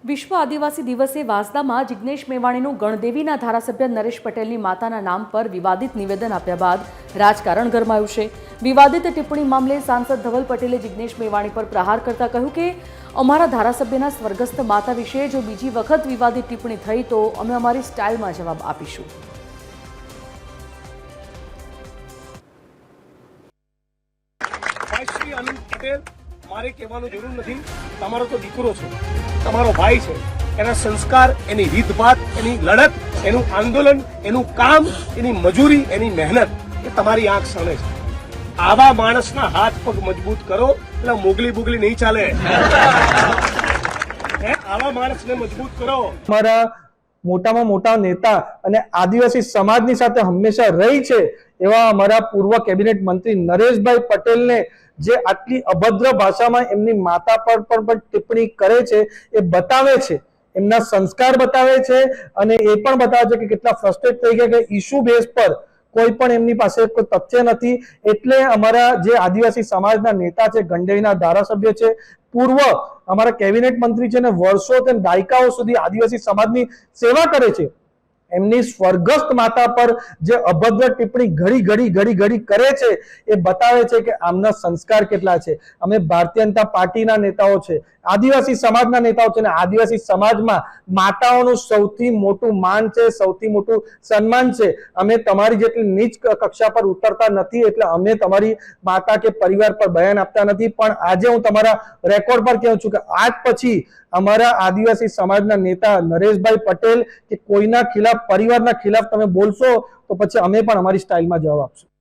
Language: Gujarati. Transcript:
વિશ્વ આદિવાસી દિવસે વાંસદામાં જિગ્નેશ મેવાણીનું ગણદેવીના ધારાસભ્ય નરેશ પટેલની માતાના નામ પર વિવાદિત નિવેદન આપ્યા બાદ રાજકારણ ગરમાયું છે। વિવાદિત ટિપ્પણી મામલે સાંસદ ધવલ પટેલે જિગ્નેશ મેવાણી પર પ્રહાર કરતા કહ્યું કે અમારા ધારાસભ્યના સ્વર્ગસ્થ માતા વિશે જો બીજી વખત વિવાદિત ટિપ્પણી થઈ તો અમે અમારી સ્ટાઇલમાં જવાબ આપીશું। મારે કહેવાનું જરૂર નથી, તમારો તો દીકરો છે, તમારો ભાઈ છે, એના સંસ્કાર, એની રીતભાત, એની લડત, એનું આંદોલન, એનું કામ, એની મજૂરી, એની મહેનત એ તમારી આંખ સામે છે। આવા માણસના હાથ પગ મજબૂત કરો એટલે મોગલી બોગલી નહીં ચાલે। આવા માણસને મજબૂત કરો। અમારા મોટામાં મોટા નેતા અને આદિવાસી સમાજની સાથે હંમેશા રહી છે એવા અમારા પૂર્વ કેબિનેટ મંત્રી નરેશભાઈ પટેલને જે આટલી અભદ્ર ભાષામાં એમની માતા પર પણ ટિપ્પણી કરે છે એ બતાવે છે, એમના સંસ્કાર બતાવે છે અને એ પણ બતાવે છે કે કેટલા ફ્રસ્ટ્રેટ થઈ ગયા કે ઇશ્યુ બેઝ પર કોઈ પણ એમની પાસે કોઈ તથ્ય નથી। એટલે અમારા જે આદિવાસી સમાજના નેતા છે, ગણદેવીના ધારાસભ્ય છે, પૂર્વ અમારા કેબિનેટ મંત્રી છે ને વર્ષો કે દાયકાઓ સુધી આદિવાસી સમાજની સેવા કરે છે, એમની સ્વર્ગસ્થ માતા પર જે અભદ્ર ટિપ્પણી ઘડી કરે છે એ બતાવે છે કે આમના સંસ્કાર કેટલા છે। અમે ભારતીય જનતા પાર્ટીના નેતાઓ છે, આદિવાસી સમાજના નેતાઓ છે ને આદિવાસી સમાજમાં માતાઓનું સૌથી મોટું માન છે, સૌથી મોટું સન્માન છે। અમે તમારી જેટલી નીચ કક્ષા પર ઉતરતા નથી, એટલે અમે તમારી માતા કે પરિવાર પર બયાન આપતા નથી। પણ આજે હું તમારા રેકોર્ડ પર કહું છું કે આજ પછી અમારા આદિવાસી સમાજના નેતા નરેશભાઈ પટેલ કે કોઈના ખિલાફ, પરિવારના ખિલાફ તમે બોલશો તો પછી અમે પણ અમારી સ્ટાઇલમાં જવાબ આપશું।